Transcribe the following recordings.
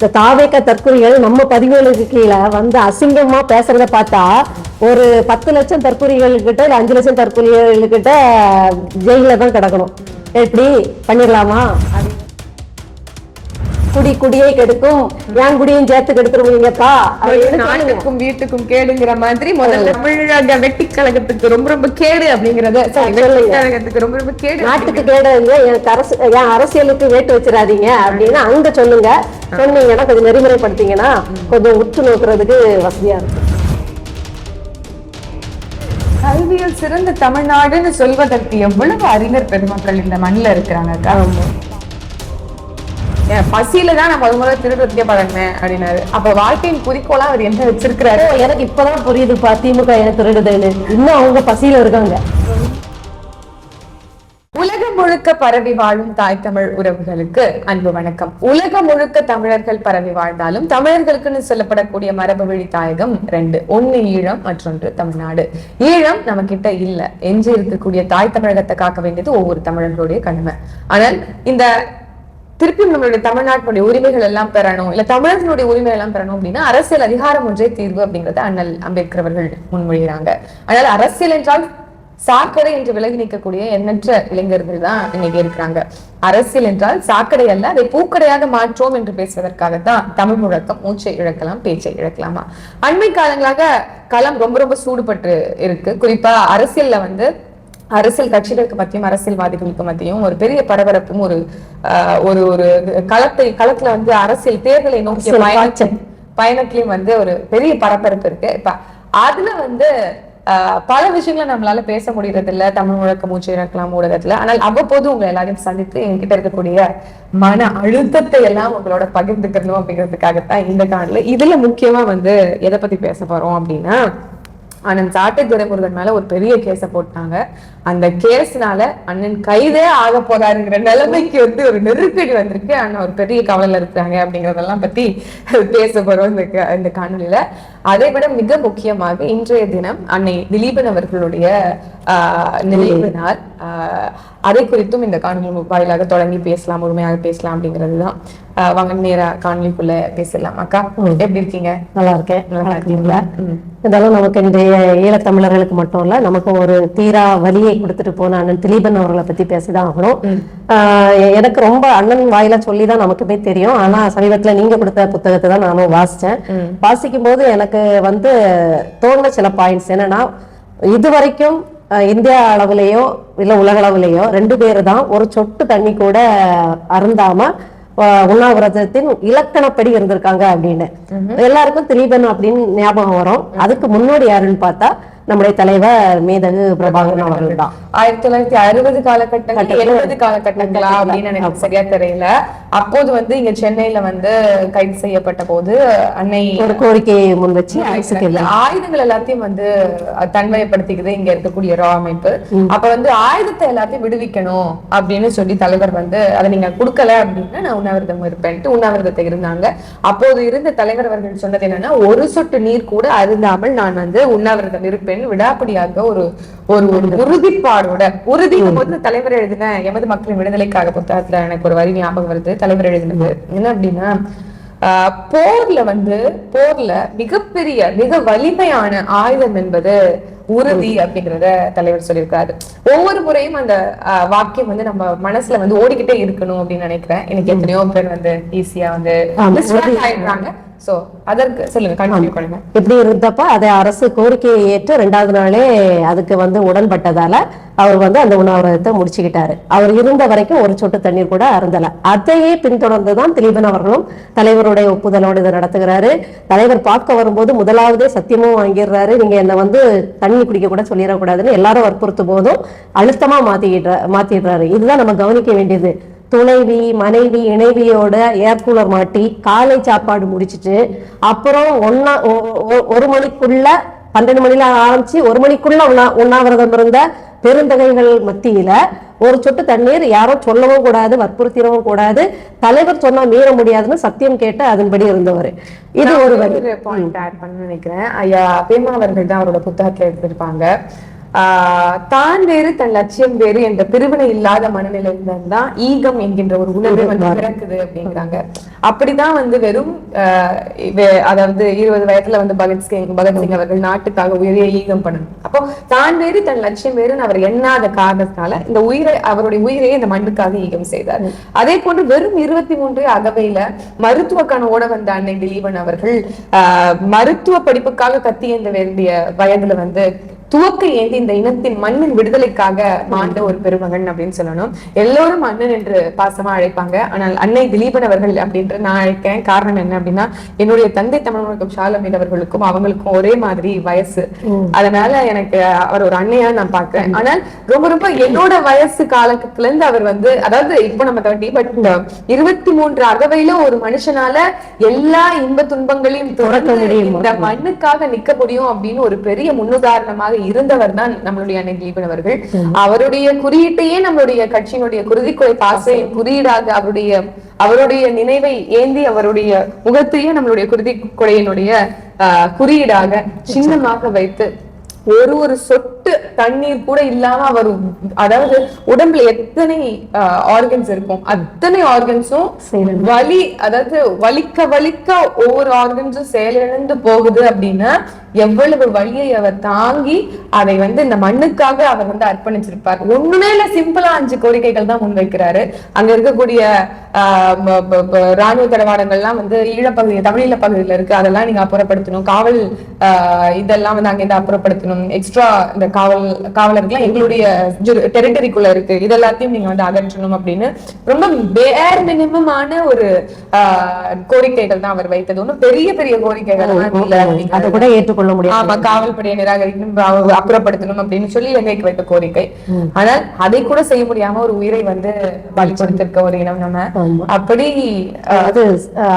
இந்த தாவேக்க தற்கொலைகள் நம்ம பதிவுகளுக்கு கீழே வந்து அசிங்கமா பேசுறத பார்த்தா ஒரு 10 லட்சம் தற்கொலைகள் கிட்ட 5 லட்சம் தற்கொலைகள் கிட்ட ஜெயில தான் கிடக்கணும். எப்படி பண்ணிடலாமா? குடியை கெடுக்கும், என் குடியும் சேர்த்து கெடுத்துருவீங்கப்பா. நாட்டுக்கும் வீட்டுக்கும் கேடுங்கிற மாதிரி முதல்ல தமிழக வெட்டி கழகத்துக்கு ரொம்ப ரொம்ப கேடு அப்படிங்கறத கழகத்துக்கு ரொம்ப ரொம்ப கேடு, நாட்டுக்கு கேடு இல்லை, என் அரசியலுக்கு வேட்டு வச்சிடாதீங்க அப்படின்னு அங்க சொல்லுங்க. சொன்னீங்கன்னா கொஞ்சம் நெறிமுறைப்படுத்தீங்கன்னா கொஞ்சம் உற்று நோக்குறதுக்கு வசதியா இருக்கும். கல்வியில் சிறந்த தமிழ்நாடுன்னு சொல்வதற்கு எவ்வளவு அறிஞர் பெருமக்கள் இந்த மண்ணில் இருக்கிறாங்க. பசியில தான் நான் முதல்ல திருடுறதுக்கே பழகினேன் அப்படின்னாரு. அப்ப வாழ்க்கையின் குறிக்கோளா அவர் என்ன வச்சிருக்கிறாரு? எனக்கு இப்பதான் புரியுதுப்பா திமுக எனக்கு திருடுதுன்னு. இன்னும் அவங்க பசியில இருக்காங்க. உலகம் முழுக்க பரவி வாழும் தாய் தமிழ் உறவுகளுக்கு அன்பு வணக்கம். உலகம் முழுக்க தமிழர்கள் பரவி வாழ்ந்தாலும் தமிழர்களுக்குன்னு சொல்லப்படக்கூடிய மரபு வழி தாயகம் 2. ஒன்னு ஈழம், மற்றொன்று தமிழ்நாடு. ஈழம் நம்ம கிட்ட இல்ல. எஞ்சி இருக்கக்கூடிய தாய் தமிழகத்தை காக்க வேண்டியது ஒவ்வொரு தமிழர்களுடைய கடமை. ஆனால் இந்த திருப்பியும் நம்மளுடைய தமிழ்நாட்டினுடைய உரிமைகள் எல்லாம் பெறணும், இல்ல தமிழர்களுடைய உரிமை எல்லாம் பெறணும் அப்படின்னா அரசியல் அதிகாரம் ஒன்றே தீர்வு அப்படிங்கறத அண்ணல் அம்பேத்கர் அவர்கள் முன்மொழிகிறாங்க. அதனால அரசியல் என்றால் சாக்கடை என்று விலகி நிற்கக்கூடிய எண்ணற்ற இளைஞர்கள் தான் இன்னைக்கு இருக்கிறாங்க. அரசியல் என்றால் சாக்கடை அல்ல, அதை பூக்கடையாக மாற்றோம் என்று பேசுவதற்காகத்தான் தமிழ் முழக்கம். மூச்சை இழக்கலாம், பேச்சை இழக்கலாமா. அண்மை காலங்களாக களம் ரொம்ப ரொம்ப சூடுபட்டு இருக்கு. குறிப்பா அரசியல்ல வந்து அரசியல் கட்சிகளுக்கு மத்தியும் அரசியல்வாதிகளுக்கு மத்தியும் ஒரு பெரிய பரபரப்பும் ஒரு ஒரு களத்துல வந்து அரசியல் தேர்தலை நோக்கிய பயணத்திலயும் வந்து ஒரு பெரிய பரபரப்பு இருக்கு. இப்ப அதுல வந்து பல விஷயங்களை நம்மளால பேச முடியறது இல்ல தமிழ் முழக்க மூச்சு இறக்கலாம் ஊடகத்துல. ஆனால் அவ்வப்போது உங்களை எல்லாரையும் சந்தித்து என்கிட்ட இருக்கக்கூடிய மன அழுத்தத்தை எல்லாம் உங்களோட பகிர்ந்துக்கணும் அப்படிங்கிறதுக்காகத்தான் இந்த காணொளி. இதுல முக்கியமா வந்து எதை பத்தி பேச போறோம் அப்படின்னா, அண்ணன் சாட்டை துரைமுருகன் மேல ஒரு பெரிய கேஸ போட்டாங்க. அந்த கேஸ்னால அண்ணன் கைதே ஆக போறாருங்கிற நிலைமைக்கு வந்து ஒரு நெருக்கடி வந்திருக்கு. அண்ணன் ஒரு பெரிய கவலையில இருக்கிறாங்க அப்படிங்கறதெல்லாம் பத்தி பேச போறோம் இந்த காணொலியில. அதை விட மிக முக்கியமாக இன்றைய தினம் அன்னை திலீபன் அவர்களுடைய நினைவு நாள். அதை குறித்தும் இந்த காணொலி வாயிலாக தொடங்கி பேசலாம், முழுமையாக பேசலாம் அப்படிங்கிறதுதான். வாங்க நேரா காணொலிக்குள்ள பேசலாம். அக்கா எப்படி இருக்கீங்க? நல்லா இருக்கேன். நல்லா இருக்கீங்களா? இருந்தாலும் நமக்கு இன்றைய ஈழத்தமிழர்களுக்கு மட்டும் இல்ல, நமக்கு ஒரு தீரா வலியை கொடுத்துட்டு போன அண்ணன் திலீபன் அவர்களை பத்தி பேசிதான் ஆகணும். எனக்கு ரொம்ப அண்ணன் வாயில சொல்லிதான் நமக்குமே தெரியும். ஆனா சமீபத்துல நீங்க கொடுத்த புத்தகத்தை தான் நானும் வாசிச்சேன். வாசிக்கும் போது எனக்கு வந்து தோணுன சில பாயிண்ட்ஸ் என்னன்னா, இதுவரைக்கும் இந்தியா அளவுலயோ இல்ல உலக அளவுலயோ 2 பேரு தான் ஒரு சொட்டு தண்ணி கூட அருந்தாம உண்ணாவிரதத்தின் இலக்கணப்படி இருந்திருக்காங்க அப்படின்னு எல்லாருக்கும் திலீபன் அப்படின்னு ஞாபகம் வரும். அதுக்கு முன்னோடி யாருன்னு பார்த்தா நம்முடைய தலைவர் மேதகு பிரபாகரன் அவர்கள் தான். 1960 காலகட்டங்கள் 70 காலகட்டங்களா அப்படின்னு எனக்கு சரியா தெரியல. அப்போது வந்து இங்க சென்னையில வந்து கைது செய்யப்பட்ட போது அன்னை ஒரு கோரிக்கையை முன் வச்சு ஆயுதங்கள் எல்லாத்தையும் வந்து தன்மையப்படுத்திக்குது இங்க இருக்கக்கூடிய ரா அமைப்பு. அப்ப வந்து ஆயுதத்தை எல்லாத்தையும் விடுவிக்கணும் அப்படின்னு சொல்லி தலைவர் வந்து அதை நீங்க கொடுக்கல அப்படின்னா நான் உண்ணாவிரதம் இருப்பேன்ட்டு உண்ணாவிரதத்தை இருந்தாங்க. அப்போது இருந்த தலைவர் அவர்கள் சொன்னது என்னன்னா, ஒரு சொட்டு நீர் கூட அருந்தாமல் நான் வந்து உண்ணாவிரதம் இருப்பேன் விடாப்படியாக ஒரு ஒரு உறுதிப்பாடோட உறுதிக்கும் போது தலைவர் எழுதின எமது மக்களின் விடுதலைக்காக புத்தகத்துல எனக்கு ஒரு வரி ஞாபகம் வருது. தலைவர் எழுதினது என்ன அப்படின்னா, போர்ல மிகப்பெரிய மிக வலிமையான ஆயுதம் என்பது உறுதி அப்படிங்கறத தலைவர் சொல்லியிருக்காரு. ஒவ்வொரு முறையும் அந்த வாக்கியம் வந்து நம்ம மனசுல வந்து ஓடிக்கிட்டே இருக்கணும் அப்படின்னு நினைக்கிறேன். எனக்கு எத்தனையோ பேர் வந்து ஈஸியா வந்து ஆயிடுறாங்க. சோ அதற்கு சொல்லுங்க, கண்டினியூ பண்ணுங்க. இப்படி இருந்தப்ப அதை அரசு கோரிக்கையை ஏற்று 2வது நாளே அதுக்கு வந்து உடன்பட்டதால அவர் வந்து அந்த உண்ணாவிரதத்தை முடிச்சுக்கிட்டாரு. அவர் இருந்த வரைக்கும் ஒரு சொட்டு தண்ணீர் கூட அருந்தல. அதையே பின்தொடர்ந்துதான் திலீபன் அவர்களும் தலைவருடைய ஒப்புதலோடு இதை நடத்துகிறாரு. தலைவர் பார்க்க வரும்போது முதலாவதே சத்தியமும் வாங்கிடுறாரு, நீங்க என்ன வந்து தண்ணி குடிக்க கூட சொல்லிடக்கூடாதுன்னு எல்லாரும் வற்புறுத்தும் போதும் அழுத்தமா மாத்திடுறாரு. இதுதான் நம்ம கவனிக்க வேண்டியது. துணைவி மனைவி இணைவியோட ஏர் கூலர் மாட்டி காலை சாப்பாடு முடிச்சுட்டு அப்புறம் 1 மணிக்குள்ள 12 மணில ஆரம்பிச்சு 1 மணிக்குள்ள உண்ணாவிரதம் இருந்த பெருந்தகைகள் மத்தியில ஒரு சொட்டு தண்ணீர் யாரும் சொல்லவும் கூடாது, வற்புறுத்திடவும் கூடாது, தலைவர் சொன்னா மீற முடியாதுன்னு சத்தியம் கேட்டு அதன்படி இருந்தவர். இது ஒரு பாயிண்ட் ஆட் பண்ண நினைக்கிறேன். ஐயா பேமா அவர்கள் தான் அவரோட புத்தகத்துல எடுத்திருப்பாங்க. தான் வேறு தன் லட்சியம் வேறு என்ற பிரிவினை இல்லாத மனநிலையிலிருந்து தான் ஈகம் என்கின்ற ஒரு உணர்வு வந்து பிறக்குது அப்படிங்கிறாங்க. அப்படிதான் வந்து வெறும் அதாவது 20 வயதுல வந்து பகத்சிங் அவர்கள் நாட்டுக்காக உயிரை ஈகம் பண்ணணும். அப்போ தான் வேறு தன் லட்சியம் வேறுன்னு அவர் எண்ணாத காரணத்தினால இந்த அவருடைய உயிரையே இந்த மண்ணுக்காக ஈகம் செய்தார். அதே போன்று வெறும் 23 அகவையில மருத்துவ கனவோட வந்த அன்னை திலீபன் அவர்கள் மருத்துவ படிப்புக்காக கத்தி ஏந்த வேண்டிய வயதுல வந்து துவக்க ஏந்தி இந்த இனத்தின் மண்ணின் விடுதலைக்காக மாண்ட ஒரு பெருமகன் அப்படின்னு சொல்லணும். எல்லோரும் அண்ணன் என்று பாசமா அழைப்பாங்க. ஆனால் அன்னை திலீபன் அவர்கள் அப்படின்ற நான் அழைக்கிறேன். காரணம் என்ன அப்படின்னா, என்னுடைய தந்தை தமிழ் ஷாலமீன் அவர்களுக்கும் அவங்களுக்கும் ஒரே மாதிரி வயசு. அதனால எனக்கு அவர் ஒரு அண்ணையா நான் பாக்குறேன். ஆனால் ரொம்ப ரொம்ப என்னோட வயசு காலத்துல இருந்து அவர் வந்து, அதாவது இப்போ நம்ம தாண்டி, பட் 23 அகவையில ஒரு மனுஷனால எல்லா இன்ப துன்பங்களையும் துறக்க முடியும், இந்த மண்ணுக்காக நிக்க முடியும் அப்படின்னு ஒரு பெரிய முன்னுதாரணமாக இருந்தவர் தான் நம்மளுடைய அன்னை திலீபன் அவர்கள். அவருடைய குறியீட்டையே நம்மளுடைய கட்சியினுடைய குருதிக்குறை பாசையின் குறியீடாக அவருடைய நினைவை ஏந்தி அவருடைய முகத்தையே நம்மளுடைய குருதிக்குறையினுடைய குறியீடாக சின்னமாக வைத்து ஒரு சொட்டு தண்ணீர் கூட இல்லாம அவர், அதாவது உடம்புல எத்தனை ஆர்கன்ஸ் இருக்கும் அத்தனை ஆர்கன்ஸும் அதாவது வலிக்க ஒவ்வொரு ஆர்கன்ஸும் செயலிழந்து போகுது அப்படின்னா எவ்வளவு வலியை அவர் தாங்கி அதை வந்து இந்த மண்ணுக்காக அவர் வந்து அர்ப்பணிச்சிருப்பார். ஒண்ணுமே இல்ல, சிம்பிளா 5 கோரிக்கைகள் தான் முன்வைக்கிறாரு. அங்க இருக்கக்கூடிய ராணுவ தடவாடங்கள்லாம் வந்து ஈழப்பகுதி தமிழீழ பகுதியில இருக்கு, அதெல்லாம் நீங்க அப்புறப்படுத்தணும். காவல் இதெல்லாம் வந்து அங்கிருந்து அப்புறப்படுத்தணும். எக்ஸ்ட்ரா இந்த காவலர்கள் எங்களுடைய டெரிட்டரிக்குள்ள இருக்கு, இது எல்லாத்தையும் நீங்க வந்து அகற்றணும் அப்படின்னு ரொம்ப பேர் மினிமமான ஒரு கோரிக்கைகள் தான் அவர் வைத்தது. ஒன்னும் பெரிய பெரிய கோரிக்கைகள் அதை கூட ஏற்றுக்கொள்ள முடியும். ஆமா, காவல்படையை நிராகரிக்கணும், அப்புறப்படுத்தணும் அப்படின்னு சொல்லி இலங்கைக்கு வைத்த கோரிக்கை. ஆனால் அதை கூட செய்ய முடியாம ஒரு உயிரை வந்து பலி கொடுத்திருக்க ஒரு இனம் நம்ம. அப்படி அது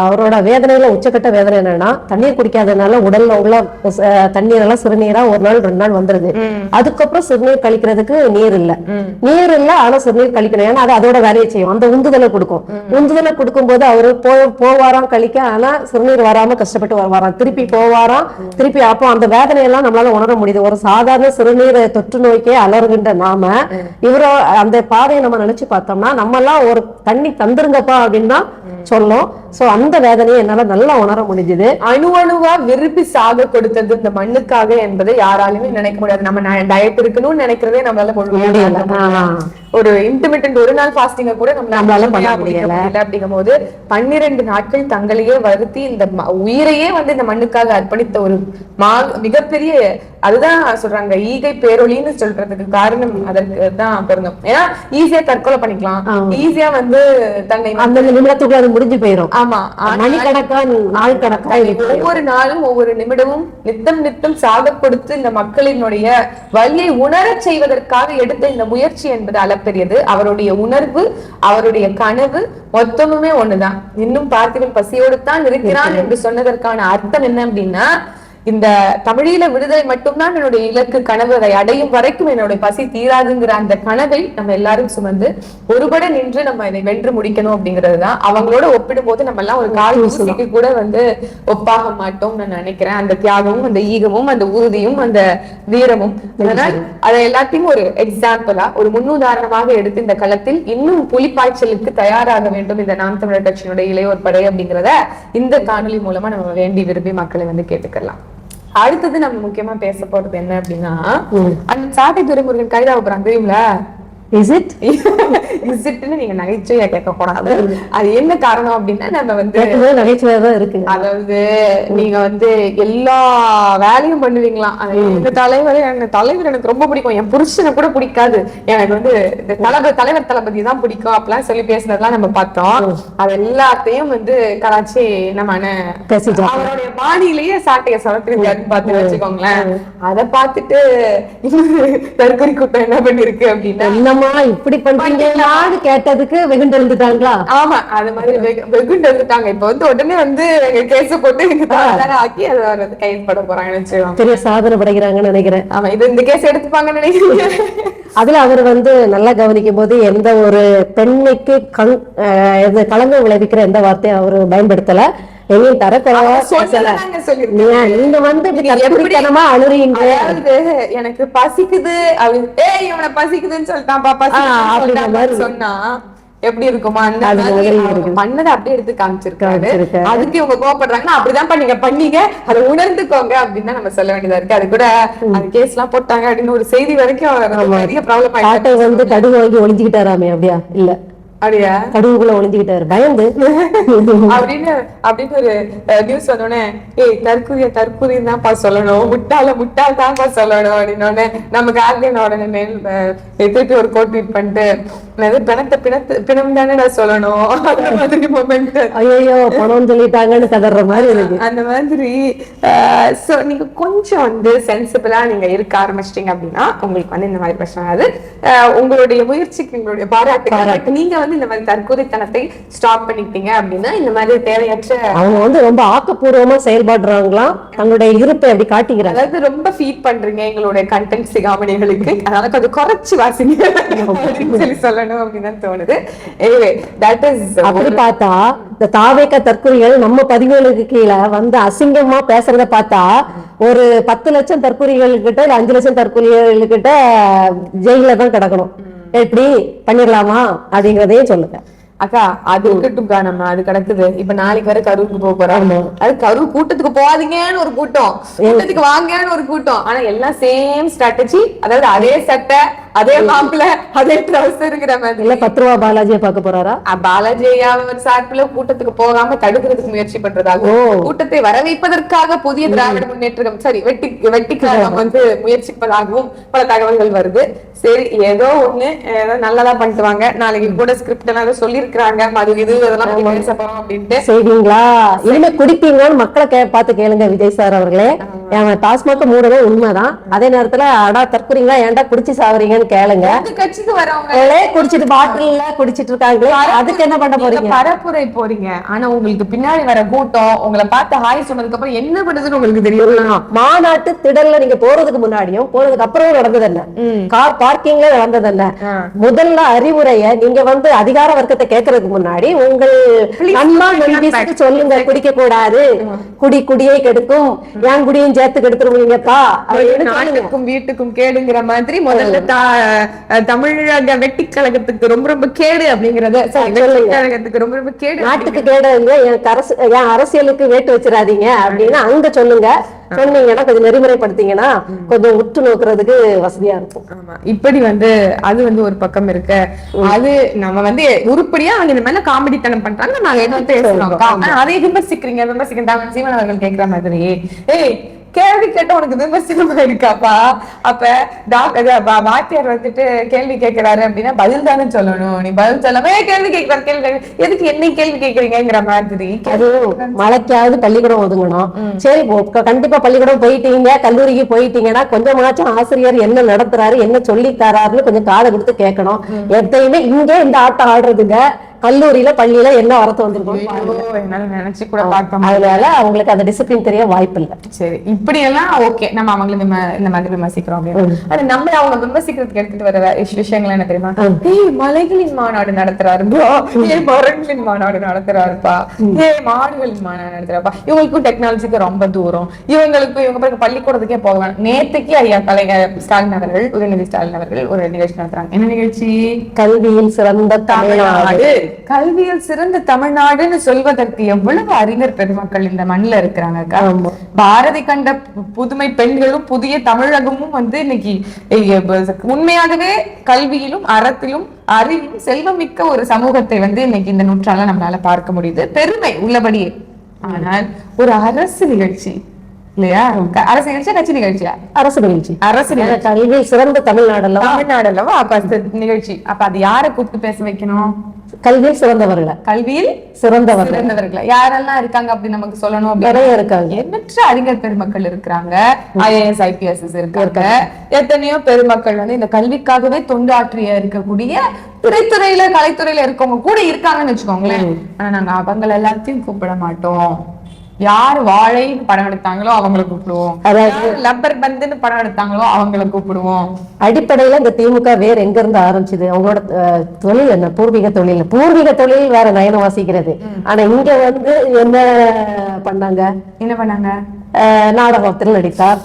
அவரோட வேதனையில உச்சக்கட்ட வேதனை என்னன்னா, தண்ணீர் குடிக்காதனால உடல்ல உள்ள தண்ணீர் எல்லாம் சிறுநீரா ஒரு நாள் 2 நாள் வந்துருது. அதுக்கப்புறம் சிறுநீர் கழிக்கிறதுக்கு நீர் இல்ல, ஆனா சிறுநீர் கழிக்கணும். ஏன்னா அது அதோட வேலையை செய்யும், அந்த உந்துதலை கொடுக்கும் போது அவரு போவாராம் கழிக்க, ஆனா சிறுநீர் வராம கஷ்டப்பட்டு வருவாராம், திருப்பி போவாராம், திருப்பி. அப்போ அந்த வேதனையெல்லாம் நம்மளால உணர முடியுது. ஒரு சாதாரண சிறுநீர் தொற்று நோய்க்கே அலறுகின்ற நாம இவரோ அந்த பாதையை நம்ம நினைச்சு பார்த்தோம்னா நம்ம எல்லாம் ஒரு தண்ணி தந்துருங்கப்பா அப்படின்னு தான் சொல்லும். சோ அந்த வேதனையை என்னால நல்லா உணர முடிஞ்சது. அணுவா விரும்பி சாக கொடுத்தது இந்த மண்ணுக்காக என்பதை யாராலுமே நினைக்க முடியாது. நம்ம டயட் இருக்கணும்னு நினைக்கிறதே நம்மளால முடியல. ஒரு இன்டர்மிட்டன்ட் ஒரு நாள் ஃபாஸ்டிங்க கூட நம்மளால பண்ண முடியல. அப்படிங்கும் போது 12 நாட்கள் தங்களையே வருத்தி இந்த உயிரையே வந்து இந்த மண்ணுக்காக அர்ப்பணித்த ஒரு மிகப்பெரிய, அதுதான் சொல்றாங்க ஈகை பேரொழின்னு சொல்றதுக்கு காரணம் அதற்கு தான் பொருந்தும். ஏன்னா ஈஸியா தற்கொலை பண்ணிக்கலாம், ஈஸியா வந்து தன்னை அந்த நிமிடத்துக்குள்ள அது முடிஞ்சு போயிடும். ஆமா, மணிக்கணக்கா நாள் கணக்கா ஒவ்வொரு நாளும் ஒவ்வொரு நிமிடமும் நித்தம் சாக கொடுத்து இந்த மக்களினுடைய வலியை உணரச் செய்வதற்காக எடுத்த இந்த முயற்சி என்பது அளப்பெரியது. அவருடைய உணர்வு, அவருடைய கனவு மொத்தமுமே ஒண்ணுதான். இன்னும் பார்த்திபன் பசியோடு தான் இருக்கிறான் என்று சொன்னதற்கான அர்த்தம் என்ன அப்படின்னா, இந்த தமிழீழ விடுதலை மட்டும்தான் என்னுடைய இலக்கு, கனவு, அதை அடையும் வரைக்கும் என்னுடைய பசி தீராதுங்கிற அந்த கனவை நம்ம எல்லாரும் சுமந்து ஒருபட நின்று நம்ம இதை வென்று முடிக்கணும் அப்படிங்கிறதுதான். அவங்களோட ஒப்பிடும் போது நம்ம எல்லாம் ஒரு கால் ஊசிக்கு கூட வந்து ஒப்பாக மாட்டோம் நான் நினைக்கிறேன். அந்த தியாகமும், அந்த ஈகமும், அந்த உறுதியும், அந்த வீரமும், அதனால் அதை எல்லாத்தையும் ஒரு எக்ஸாம்பிளா, ஒரு முன்னுதாரணமாக எடுத்து இந்த களத்தில் இன்னும் புலிப்பாய்ச்சலுக்கு தயாராக வேண்டும் இந்த நாம் தமிழர் கட்சியினுடைய இளையோர் படை அப்படிங்கிறத இந்த காணொலி மூலமா நம்ம வேண்டி விரும்பி மக்களை வந்து கேட்டுக்கலாம். அடுத்தது நம்ம முக்கியமா பேச போறது என்ன அப்படின்னா, அந்த சாட்டை துரைமுருகன் கைதாக போறாங்க தெரியுங்களா? நீங்க நகைச்சுவையா கேட்க கூடாது. அது என்ன காரணம் அப்படின்னா, நம்ம வந்து நகைச்சுவையாதான் இருக்கு. அதாவது நீங்க வந்து எல்லா வேலையும் பண்ணுவீங்களாம். இந்த தலைவர் எனக்கு ரொம்ப பிடிக்கும், என் புருஷனை கூட பிடிக்காது, எனக்கு வந்து தலைவர் தளபதி தான் பிடிக்கும் அப்படிலாம் சொல்லி பேசுனதெல்லாம் நம்ம பார்த்தோம். அது எல்லாத்தையும் வந்து கலாச்சி நம்ம அவருடைய பாடியிலேயே சாட்டைய சொல்லிருக்காருன்னு பார்த்து வச்சுக்கோங்களேன். அதை பார்த்துட்டு தற்கொலை கூட்டம் என்ன பண்ணிருக்கு அப்படின்னா, இப்படி பண்றீங்கன்னு கேட்டதுக்கு வெகுண்டு எழுந்துட்டாங்களா? ஆமா, அது மாதிரி வெகுண்டு எழுந்துட்டாங்க. இப்ப வந்து உடனே வந்து கேஸ் போட்டு ஆக்கி அதை கைது பண்ண போறாங்கன்னு பெரிய சாதனை படைக்கிறாங்கன்னு நினைக்கிறேன். ஆமா, இது இந்த கேஸ் எடுத்துப்பாங்கன்னு நினைக்கிறேன். அதுல அவர் வந்து நல்லா கவனிக்கும் போது எந்த ஒரு பெண்ணுக்கு களங்கம் விளைவிக்கிற எந்த வார்த்தையும் அவரு பயன்படுத்தல. எங்கேயும் தரக்குறைவா பேசல. சொன்னதாங்க சொல்லிருக்கேன். நீங்க வந்து எப்படித்தனமா அழுறீங்க. அதாவது எனக்கு பசிக்குது அப்படின்னு, ஏய் இவனை பசிக்குதுன்னு சொல்லிட்டான்ப்பா, பசிக்குதுன்னு சொன்னா எப்படி இருக்குமா? அந்த பண்ணதை அப்படியே எடுத்து காமிச்சிருக்காரு. அதுக்கு இவங்க கோவப்படுறாங்கன்னா அப்படிதான் நீங்க பண்ணீங்க, அதை உணர்ந்துக்கோங்க அப்படின்னு தான் நம்ம சொல்ல வேண்டியதா இருக்கு. அது கூட அந்த கேஸ் எல்லாம் போட்டாங்க அப்படின்னு ஒரு செய்தி வரைக்கும் பெரிய ப்ராப்ளம் ஆயிட்டு. வந்து கடுகு வாங்கி ஒளிஞ்சுக்கிட்டாராமே, அப்படியா? இல்ல அப்படியா, கடுவுக்குள்ள ஒளிஞ்சுக்கிட்டாரு பயந்து அப்படின்னு ஒரு நியூஸ் வந்தோடனே, ஏய் தற்கூரிய தான்ப்பா சொல்லணும், முட்டாள் தான்ப்பா சொல்லணும் அப்படின்னு நமக்கு ஆர்கன் உடனே திருப்பி ஒரு கோட் ட்வீட் பண்ணிட்டு, பிணம் தானே நான் சொல்லணும் அந்த மாதிரி மொமெண்ட். ஐயோ பணம் சொல்லிட்டாங்கன்னு கதற மாதிரி இருக்கு. அந்த மாதிரி நீங்க கொஞ்சம் வந்து சென்சிபிளா நீங்க இருக்க ஆரம்பிச்சிட்டீங்க அப்படின்னா உங்களுக்கு வந்து இந்த மாதிரி பிரச்சனை ஆகுது. உங்களுடைய முயற்சிக்கு உங்களுடைய பாராட்டு. நீங்க வந்து இந்த மாதிரி தற்கொலைத்தனத்தை ஸ்டாப் பண்ணிட்டீங்க அப்படின்னா இந்த மாதிரி தேவையற்ற அவங்க வந்து ரொம்ப ஆக்கப்பூர்வமா செயல்படுறாங்களாம், தங்களுடைய இருப்பை அப்படி காட்டிக்கிறாங்க. அதாவது ரொம்ப ஃபீட் பண்றீங்க எங்களுடைய கண்டென்ட் சிகாமணிகளுக்கு, அதனால கொஞ்சம் குறைச்சு வாசிங்க அப்படின்னு சொல்லி சொல்லணும் அப்படின்னு தோணுது. Anyway that is. அப்படி பார்த்தா இந்த தாவேக தற்கொலைகள் நம்ம பதிவுகளுக்கு கீழே வந்து அசிங்கமா பேசுறத பார்த்தா ஒரு 10 லட்சம் தற்கொலைகள் கிட்ட இல்ல 5 லட்சம் தற்கொலைகள் கிட்ட ஜெயில தான் கிடக்கணும். எப்படி பண்ணிடலாமா அப்படிங்கறதையும் சொல்லுங்க. அக்கா அது இருக்கட்டும்க்கா, நம்ம அது கிடக்குது. இப்ப நாளைக்கு வர கரூருக்கு போக போறாங்க. அது கரூர் கூட்டத்துக்கு போகாதீங்கன்னு ஒரு கூட்டம், கூட்டத்துக்கு வாங்கன்னு ஒரு கூட்டம். ஆனா எல்லாம் சேம் ஸ்ட்ராட்டஜி, அதாவது அதே சட்டை, அதே மாப்பிள்ள, அதே ட்ரௌசர்ங்கிற மாதிரி. இல்ல 10 ரூபா பாலாஜியை பார்க்க போறாரா? பாலாஜி சார்பில் கூட்டத்துக்கு போகாம தடுக்கிறதுக்கு முயற்சி பண்றதாகவும், கூட்டத்தை வரவைப்பதற்காக புதிய திராவிட முன்னேற்றம் வெட்டிக்காலம் வந்து முயற்சிப்பதாகவும் பல தகவல்கள் வருது. சரி, ஏதோ ஒண்ணு நல்லதா பண்ணிட்டு வாங்க. நாளைக்கு கூட ஸ்கிரிப்ட் எல்லாம் சொல்லிருக்காங்க, அது இது இதெல்லாம் பேச போறோம் அப்படின்ட்டு. செய்வீங்களா இனிமே குடிப்பீங்கன்னு மக்களை பார்த்து கேளுங்க விஜய் சார் அவர்களே. டாஸ்மாக் மூடவே உண்மைதான். அதே நேரத்துல அடா தற்கொலைங்களா, ஏன்டா குடிச்சு சாவறீங்கன்னு கேளுங்க. கட்சிக்கு வரவங்க குடிச்சிட்டு பாட்டில்ல குடிச்சிட்டு இருக்காங்களே, அதுக்கு என்ன பண்ண போறீங்க? பரப்புரை போறீங்க. ஆனா உங்களுக்கு பின்னாடி வர கூட்டம் உங்களை பார்த்து ஹாய் சொன்னதுக்கு அப்புறம் என்ன பண்ணுதுன்னு உங்களுக்கு தெரியும். மாநாட்டு திடல்ல நீங்க போறதுக்கு முன்னாடியும் போறதுக்கு அப்புறம் நடந்தது என்ன? கார் பார்க்கிங்ல நடந்தது என்ன? முதல்ல அறிவுரைய நீங்க வந்து அதிகார வர்க்கத்தை கேட்கறதுக்கு முன்னாடி உங்கள் அன்பா நண்பி சொல்லுங்க, குடிக்க கூடாது, குடியை கெடுக்கும், என் குடியும் சேர்த்து கெடுத்துருவீங்கப்பா, நாட்டுக்கும் வீட்டுக்கும் கேடுங்கிற மாதிரி முதல்ல தமிழக வெட்டி கழகத்துக்கு ரொம்ப ரொம்ப கேடு அப்படிங்கறத, கழகத்துக்கு ரொம்ப ரொம்ப கேடு, நாட்டுக்கு கேடு, என் அரசியலுக்கு வேட்டு வச்சிடாதீங்க அப்படின்னு அங்க சொல்லுங்க. சொன்னீங்கன்னா கொஞ்சம் நெறிமுறைப்படுத்தீங்கன்னா கொஞ்சம் உற்று நோக்குறதுக்கு வசதியா இருக்கும். ஆமா, இப்படி வந்து அது வந்து ஒரு பக்கம் இருக்கு. அது நம்ம வந்து உருப்படியா அவங்க இந்த மாதிரி காமெடி தனம் பண்றாங்க, நாங்க எதுவும் பேசுறோம். அதை விமர்சிக்கிறீங்க சீமன் அவர்கள் கேட்கிற மாதிரி, ஏய் கேள்வி கேட்ட உனக்கு விமர்சனமா இருக்காப்பா? அப்ப வாத்தியார் வந்துட்டு கேள்வி கேட்கிறாரு அப்படின்னா பதில் தானே சொல்லணும். நீ பதில் சொல்லாம கேள்வி கேட்கிறாரு, கேள்வி எதுக்கு என்னை கேள்வி கேட்கறீங்கிற மாதிரி. அது மழைக்காவது பள்ளிக்கூடம் ஒதுங்கணும். சரி, கண்டிப்பா பள்ளிக்கூடம் போயிட்டீங்க, கல்லூரிக்கு போயிட்டீங்கன்னா கொஞ்சமாச்சும் ஆசிரியர் என்ன நடத்துறாரு, என்ன சொல்லி தராருன்னு கொஞ்சம் காதை கொடுத்து கேட்கணும். எதையுமே இங்க இந்த ஆட்டம் ஆடுறதுங்க கல்லூரியில பள்ளியில என்ன வரத்து வந்திருக்கும் நினைச்சு கூட பார்க்க. அதனால அவங்களுக்கு அந்த டிசிப்ளின் தெரிய வாய்ப்பு இல்லை. சரி, இப்படி எல்லாம் ஓகே, நம்ம அவங்களை இந்த மாதிரி விமர்சிக்கிறோம் அப்படின்னு. அது நம்ம அவங்க விமர்சிக்கிறதுக்கு எடுத்துட்டு வர விஷயங்கள் என்ன தெரியுமா? மலைகளின் மாநாடு நடத்துறாருப்பா, மரங்களின் மாநாடு நடத்துறாருப்பா, மாடுகளின் மாநாடு நடத்துறாப்பா. இவங்களுக்கும் டெக்னாலஜிக்கு ரொம்ப தூரம், இவங்க பள்ளிக்கூடத்துக்கே போவாங்க. நேத்துக்கு ஐயா ஸ்டாலின் அவர்கள், உதயநிதி ஸ்டாலின் அவர்கள் ஒரு நிகழ்ச்சி நடத்துறாங்க. என்ன நிகழ்ச்சி? கல்வியில் சிறந்த தமிழ்நாடு. கல்வியில் சிறந்த தமிழ்நாடுன்னு சொல்வதற்கு எவ்வளவு அறிஞர் பெருமக்கள் இந்த மண்ணில் இருக்கிறாங்க. பாரதி கண்ட புதுமை பெண்களும் புதிய தமிழகமும் வந்து இன்னைக்கு உண்மையாகவே கல்வியிலும் அறத்திலும் அறிவிலும் செல்வமிக்க ஒரு சமூகத்தை வந்து இன்னைக்கு இந்த நூற்றாண்டுல நம்மளால பார்க்க முடியுது. பெருமை உள்ளபடியே. ஆனால் ஒரு அரசு நிகழ்ச்சி இல்லையா? அரசு நிகழ்ச்சியா கட்சி நிகழ்ச்சியா? அரசு நிகழ்ச்சி. அரசு கல்வியில் சிறந்த தமிழ்நாடு அல்லவா? அப்ப நிகழ்ச்சி, அப்ப அது யாரை கூப்பிட்டு பேச வைக்கணும்? கல்வியில் சிறந்தவர்களை. கல்வியில் சிறந்தவர்களை யாரெல்லாம் இருக்காங்க அப்படி நமக்கு சொல்லணும். நிறைய இருக்காங்க, எண்ணற்ற அறிஞர் பெருமக்கள் இருக்கிறாங்க, IAS IPS இருக்காங்க. எத்தனையோ பெருமக்கள் வந்து இந்த கல்விக்காகவே தொண்டாற்றிய இருக்கக்கூடிய துறைத்துறையில கலைத்துறையில இருக்கவங்க கூட இருக்காங்கன்னு வச்சுக்கோங்களேன். ஆனா நாங்க அவங்களை எல்லாத்தையும் கூப்பிட மாட்டோம். யார் வாழைன்னு படம் எடுத்தாங்களோ அவங்களை கூப்பிடுவோம், அதாவது லப்பர் பந்துன்னு படம் எடுத்தாங்களோ அவங்களை கூப்பிடுவோம். அடிப்படையில இந்த திமுக வேற எங்க இருந்து ஆரம்பிச்சது? அவங்களோட தொழில் என்ன? பூர்வீக தொழில் வேற நயனம் வாசிக்கிறது. ஆனா இங்க வந்து என்ன பண்ணாங்க? நாடகத்தில் நடித்தார்.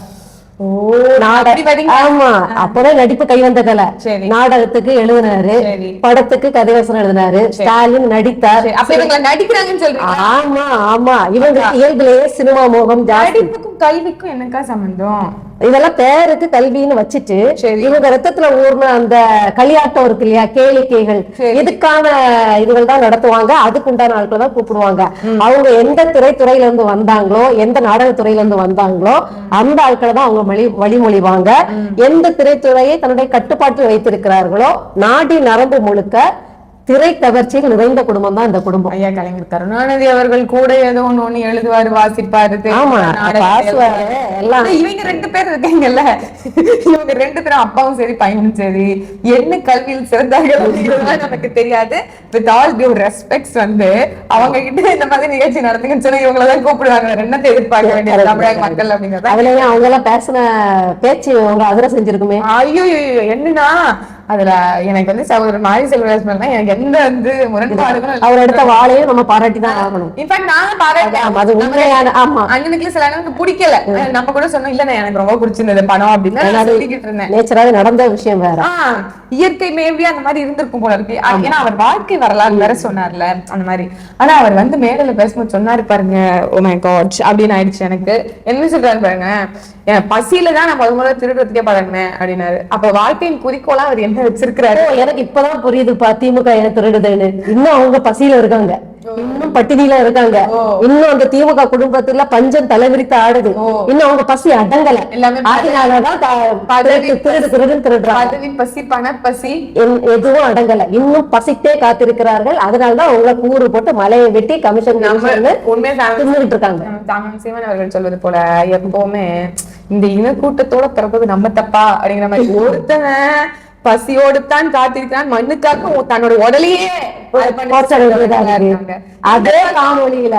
ஆமா, அப்பதான் நடிப்பு கை வந்த கலை. நாடகத்துக்கு எழுதினாரு, படத்துக்கு கதைவசனம் எழுதினாரு, ஸ்டாலின் நடித்தார். நடிக்கிறாங்கன்னு சொல்றீங்க? ஆமா ஆமா, இவங்க இயல்பிலேயே சினிமா மோகம் ஜாஸ்தி. கல்விக்கும் என்னக்கா சம்பந்தம்? இதெல்லாம் பேருக்கு கல்வின்னு வச்சுட்டு இவங்க ரத்தத்துல ஊர்ன அந்த களியாட்டம் இருக்கு இல்லையா, கேளிக்கைகள், இதுக்கான இதுகள் தான் நடத்துவாங்க. அதுக்கு உண்டான ஆட்கள் தான் கூப்பிடுவாங்க. அவங்க எந்த திரைத்துறையில இருந்து வந்தாங்களோ, எந்த நாடகத்துறையில இருந்து வந்தாங்களோ அந்த ஆட்களை தான் அவங்க வழிமொழிவாங்க. எந்த திரைத்துறையை தன்னுடைய கட்டுப்பாட்டில் வைத்திருக்கிறார்களோ, நாடி நரம்பு முழுக்க திரை கவர்ச்சியில் நிறைந்த குடும்பம் தான் இந்த குடும்பம். ஐயா கலைஞர் கருணாநிதி அவர்கள் கூட ஏதோ ஒண்ணு எழுதுவாரு, வாசிப்பாரு. இவங்க 2 பேர் இருக்காங்கல்ல, இவங்க 2 பேரும் அப்பாவும் சரி பையனும் சரி என்ன கல்வியில் சிறந்தார்கள் அப்படிங்கிறது நமக்கு தெரியாது. வித் ஆல் டியூ ரெஸ்பெக்ட்ஸ் வந்து அவங்க கிட்ட இந்த மாதிரி நிகழ்ச்சி நடத்துங்கன்னு சொன்னா இவங்களதான் கூப்பிடுவாங்க. என்னத்தை எதிர்பார்க்க வேண்டியது தமிழக மக்கள் அப்படிங்கிறது. அதுலயும் அவங்க எல்லாம் பேசின பேச்சு அவங்க அதிர செஞ்சிருக்குமே. ஐயோ என்னன்னா அதுல எனக்கு வந்து சகோதரர் மாரி செல்வராஜ் எனக்கு எந்த வந்து முரண்பாடுகளும் அவர் எடுத்த வாழையும் நம்ம பாராட்டிதான் ஆகணும். இன்ஃபேக்ட் நானும் பாராட்டேன். ஆமா, அண்ணனுக்கு சில எனக்கு பிடிக்கல, நம்ம கூட சொன்னோம் இல்ல எனக்கு ரொம்ப பிடிச்சிருந்தது படம் அப்படின்னு சொல்லிக்கிட்டு இருந்தேன். நேச்சராவே நடந்த விஷயம் வேற, இயற்கை மேவி அந்த மாதிரி இருந்திருக்கும் போல இருக்கு. ஏன்னா அவர் வாழ்க்கை வரலாறு வேற சொன்னார்ல அந்த மாதிரி. ஆனா அவர் வந்து மேடையில பேசும்போது சொன்னாரு பாருங்க, ஓ மை காட் அப்படின்னு ஆயிடுச்சு எனக்கு. என்ன சொல்றாரு பாருங்க, பசியில தான் நான் முதல்ல திருடுறதுக்கே பழகினேன் அப்படின்னாரு. அப்ப வாழ்க்கையின் குறிக்கோளா அவர் என்ன வச்சிருக்கிறாரு? எனக்கு இப்பதான் புரியுதுப்பா திமுக என்ன திருடுதுன்னு. இன்னும் அவங்க பசியில இருக்காங்க, இன்னும் பட்டினியில இருக்காங்க, இன்னும் அந்த திமுக குடும்பத்துல பஞ்சம் தலைவிரித்து ஆடுது, இன்னும் அவங்க பசி அடங்கல. அதனாலதான் திருடுறாங்க. பசி பணப்பசி எதுவும் அடங்கல, இன்னும் பசித்தே காத்திருக்கிறார்கள். அதனாலதான் அவங்கள கூறு போட்டு மலையை வெட்டி கமிஷன் தின்னுட்டு இருக்காங்க. சிவன் அவர்கள் சொல்வது போல எப்பவுமே இந்த இனக்கூட்டத்தோட பிறப்பது நம்ம தப்பா அப்படிங்கிற மாதிரி ஒருத்தனை பசியோடு தான் காத்திருக்கிறான், மண்ணுக்காக தன்னோட உடலையே அதே காணொலியில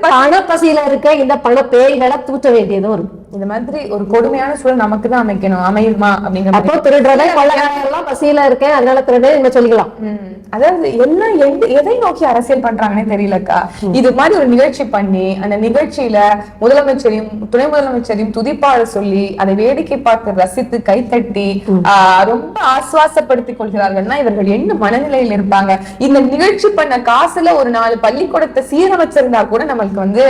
பண பசியில இருக்க இந்த பண பேய்களை தூற்ற வேண்டியதும் வரும். இந்த மாதிரி ஒரு கொடுமையான சூழல் நமக்கு தான் அமையுமா அப்படிங்கிற அப்போ திருடுறதே கொள்ளையெல்லாம் பசியில இருக்கேன் அதனால திருடுறேன் என்ன சொல்லிக்கலாம். அதாவது என்ன எதை நோக்கி அரசியல் பண்றாங்கன்னே தெரியலக்கா. இது மாதிரி ஒரு நிகழ்ச்சி பண்ணி அந்த நிகழ்ச்சியில முதலமைச்சரையும் துணை முதலமைச்சரையும் துதிப்பாட சொல்லி அதை வேடிக்கை பார்த்து ரசித்து கைத்தட்டி ரொம்ப ஆசுவாசப்படுத்திக் கொள்கிறார்கள்னா இவர்கள் என்ன மனநிலையில் இருப்பாங்க? இந்த நிகழ்ச்சி பண்ண காசுல ஒரு 4 பள்ளிக்கூடத்தை சீரமைச்சிருந்தா கூட நம்மளுக்கு வந்து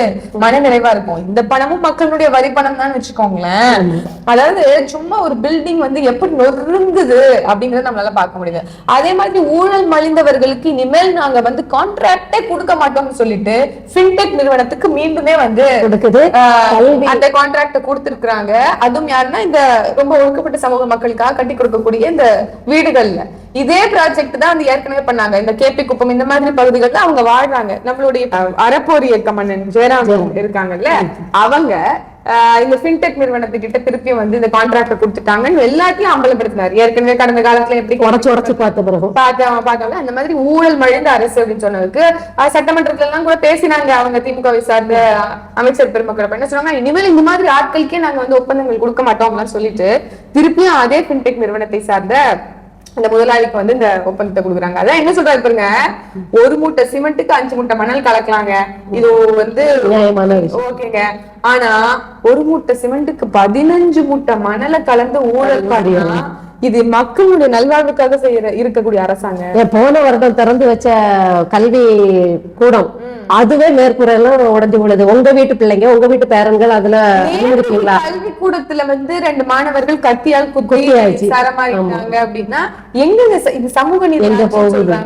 மனநிறைவா இருக்கும். இந்த பணமும் மக்களுடைய வரி பணம் தான் வச்சுக்கோங்களேன். அதாவது சும்மா ஒரு பில்டிங் வந்து எப்படி நொறுங்குது அப்படிங்கறத நம்மளால பார்க்க முடியுது. அதே மாதிரி ஊழல் மலிந்தவர்களுக்கு இனிமேல் நாங்க வந்து கான்ட்ராக்டே கொடுக்க மாட்டோம்னு சொல்லிட்டு ஃபின்டெக் நிறுவனத்துக்கு மீண்டுமே வந்து அந்த கான்ட்ராக்ட கொடுத்திருக்காங்க. அதுவும் யாருன்னா இந்த ரொம்ப ஒடுக்கப்பட்ட சமூக மக்களுக்காக கட்டி கொடுக்கக்கூடிய இந்த வீடுகள்ல இதே ப்ராஜெக்ட் தான் வந்து ஏற்கனவே பண்ணாங்க. இந்த கேபி குப்பம் இந்த மாதிரி பகுதிகள் தான் அவங்க வாழ்றாங்க. நம்மளுடைய அறப்போர் இயக்க மன்னன் ஜெயராம் இருக்காங்கல்ல, அவங்க இந்த ஃபின்டெக் நிறுவனத்துக்கிட்ட திருப்பி வந்து இந்த கான்ட்ராக்ட் கொடுத்துட்டாங்கன்னு எல்லாத்தையும் அம்பலப்படுத்தினார். ஏற்கனவே கடந்த காலத்துல எப்படி உடச்சு பார்த்த பிறகு பார்த்தோம்னா அந்த மாதிரி ஊழல் மழிந்த அரசு அப்படின்னு சொன்னதுக்கு சட்டமன்றத்துல எல்லாம் கூட பேசினாங்க. அவங்க திமுகவை சார்ந்த அமைச்சர் பெருமக்கள் என்ன சொன்னாங்க, இனிமேல் இந்த மாதிரி ஆட்களுக்கே நாங்க வந்து ஒப்பந்தங்கள் கொடுக்க மாட்டோம் அப்படின்னு சொல்லிட்டு திருப்பியும் அதே ஃபின்டெக் நிறுவனத்தை சார்ந்த அந்த முதலாளிக்கு வந்து இந்த ஒப்பந்தத்தை கொடுக்குறாங்க. அதான் என்ன சொல்றாரு பாருங்க, 1 மூட்டை சிமெண்ட்டுக்கு 5 மூட்டை மணல் கலக்கலாங்க, இது வந்து ஓகேங்க. ஆனா 1 மூட்டை சிமெண்ட்டுக்கு 15 மூட்டை மணலை கலந்து ஊழல் பாடியா இது மக்களுடைய நல்வாழ்வுக்காக இருக்கக்கூடிய அரசாங்கம். போன வருடம் திறந்து வச்ச கல்வி கூடம் அதுவே மேற்கூரை எல்லாம் உடஞ்சு விழுது. உங்க வீட்டு பிள்ளைங்க உங்க வீட்டு பேரன்கள் அதுல கல்வி கூடத்துல வந்து 2 மாணவர்கள் கத்தியால் குத்தி சரமாயிட்டாங்க அப்படின்னா எங்க இது சமூக நீதி எங்க போகுது?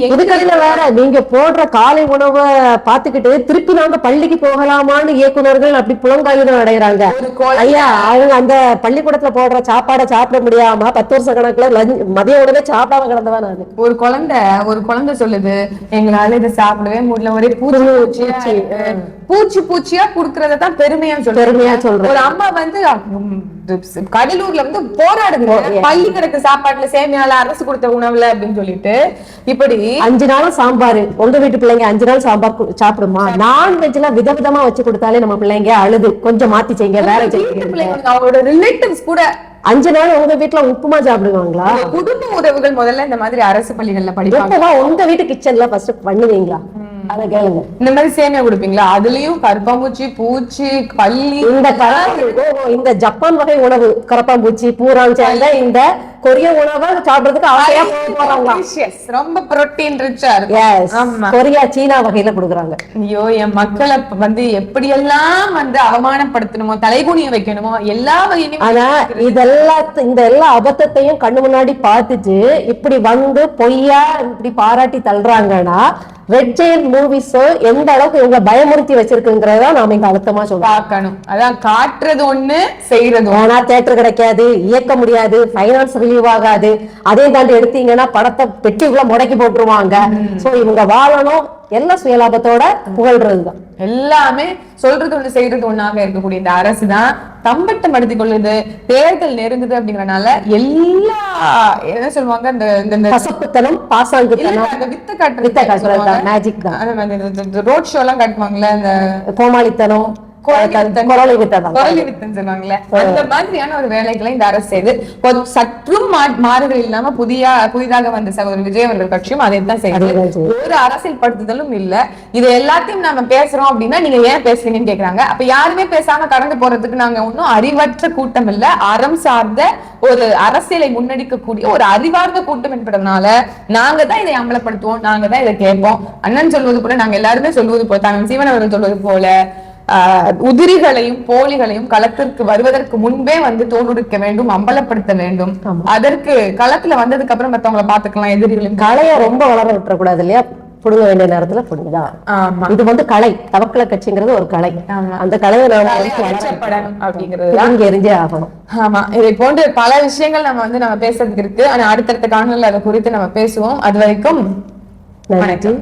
இதுக்கடையில வேற நீங்க போடுற காலை உணவை பாத்துக்கிட்டு திருப்பி நாங்க பள்ளிக்கு போகலாமான்னு இயக்குநர்கள் அப்படி புலங்காயுதம் அடைகிறாங்க. ஐயா அவங்க அந்த பள்ளிக்கூடத்துல போடுற சாப்பாடை சாப்பிட முடியாம 10 வருஷ கணக்குல மதிய உடனே சாப்பிடாம கிடந்தவன் நானு. ஒரு குழந்தை சொல்லுது, எங்களால இதை சாப்பிடவே முடியல, ஒரே பூச்சியா குடுக்கறதான் பெருமையா சொல்றேன். ஒரு அம்மா வந்து கடலூர்ல வந்து போராடுங்க, பள்ளி கிடக்கு சாப்பாட்டுல சேமியால அரசு கொடுத்த உணவுல அப்படின்னு சொல்லிட்டு. இப்படி 5 நாளும் சாம்பார், உங்க வீட்டு பிள்ளைங்க 5 நாள் சாம்பார் சாப்பிடுமா? நான்வெஜ்ல விதவிதமா வச்சு கொடுத்தாலே நம்ம பிள்ளைங்க அழுது கொஞ்சம் மாத்தி செய்யுங்க, வேற பிள்ளைங்க அவங்களோட ரிலேட்டிவ்ஸ் கூட 5 நாள் உங்க வீட்டுல உப்புமா சாப்பிடுவாங்களா? குடும்ப உறவுகள் முதல்ல இந்த மாதிரி அரசு பள்ளிகள்ல படிப்பாங்க. உங்க வீட்டு கிச்சன்ல ஃபர்ஸ்ட் பண்ணுவீங்களா? அத கேளுங்க. இந்த மாதிரி சேமியா குடுப்பீங்களா? அதுலயும் கரப்பாம்பூச்சி, பூச்சி, பள்ளி, இந்த ஜப்பான் வகை உணவு கரப்பாம்பூச்சி பூரான் சேர்ந்த இந்த கொரிய உணவை சாப்பிடுறதுக்கு ஆசையா போறாங்க. ரொம்ப புரோட்டீன் ரிச்சா இருக்கு. கொரியா சீனா வகையில கொடுக்குறாங்க. ஐயோ, என் மக்களை வந்து எப்படி எல்லாம் வந்து அவமானப்படுத்தணுமோ, தலைகுனிய வைக்கணுமோ எல்லா வகையிலும். ஆனா இந்த எல்லா அபத்தத்தையும் கண்ணு முன்னாடி பார்த்துட்டு இப்படி வந்து பொய்யா இப்படி பாராட்டி தள்ளுறாங்கன்னா ரெட் ஜெயண்ட் மூவிஸ் எந்த அளவுக்கு இவங்க பயமுறுத்தி வச்சிருக்குங்கிறத நாம இங்க அழுத்தமா பார்க்கணும். அதான் காட்டுறது ஒண்ணு, செய்யறது. ஆனா தியேட்டர் கிடைக்காது, இயக்க முடியாது, பைனான்ஸ் ரிலீவ் ஆகாது. அதே தாண்டி எடுத்தீங்கன்னா படத்தை பெட்டிக்குள்ள முடக்கி போட்டுருவாங்க. சோ இவங்க வாழணும் எல்லாம் சுயலாபத்தோட புகழ்றதுதான். எல்லாமே சொல்றது ஒண்ணு செய்யறது ஒண்ணாக இருக்கக்கூடிய இந்த அரசு தான் தம்பட்டம் அடித்துக் கொள்ளுது. தேர்தல் நெருங்குது அப்படிங்கறனால எல்லா என்ன சொல்லுவாங்க, இந்த கசப்புத்தனம், பாசாங்குத்தனம், வித்த காட்டுறது மேஜிக் தான். ரோட் ஷோ எல்லாம் காட்டுவாங்கல்ல, இந்த கோமாளித்தனம், அந்த மாதிரியான ஒரு வேலைகளை இந்த அரசு செய்து சற்றும் மாறுதல் இல்லாம புதிதாக வந்த சகோதரர் விஜய் அவர்கள் கட்சியும் அதைத்தான் செய்யுது. ஒரு அரசியல் படுத்துதலும் இல்ல. இது எல்லாத்தையும் நாம பேசுறோம் அப்படின்னா நீங்க ஏன் பேசுறீங்கன்னு கேக்குறாங்க. அப்ப யாருமே பேசாம கடந்து போறதுக்கு நாங்க ஒன்னும் அறிவற்ற கூட்டம் இல்ல, அறம் சார்ந்த ஒரு அரசியலை முன்னெடுக்கக்கூடிய ஒரு அறிவார்ந்த கூட்டம் என்பதனால நாங்க தான் இதை அமலப்படுத்துவோம், நாங்க தான் இதை கேட்போம். அண்ணன் சொல்வது போல, நாங்க எல்லாருமே சொல்வது போல, தாங்க சீவன் அவர்கள் சொல்வது போல உதிரிகளையும் போலிகளையும் களத்திற்கு வருவதற்கு முன்பே வந்து தோலுரிக்க வேண்டும், அம்பலப்படுத்த வேண்டும். அதற்கு களத்துல வந்ததுக்கு அப்புறம் மத்தவங்களை பாத்துக்கலாம். எதிரிகளின் கலையை ரொம்ப வளர விட்டுறக்கூடாது இல்லையா? புடுங்க வேண்டிய நேரத்துல புடுங்கதான். இது வந்து கலை, தவக்கலை கட்சிங்கிறது ஒரு கலை. அந்த கலையை அப்படிங்கிறது எரிஞ்சே ஆகணும். ஆமா, இதை போன்று பல விஷயங்கள் நம்ம பேசுறதுக்கு இருக்கு. ஆனா அடுத்தடுத்த காணொலியில் அதை குறித்து நம்ம பேசுவோம். அது வரைக்கும் நன்றி.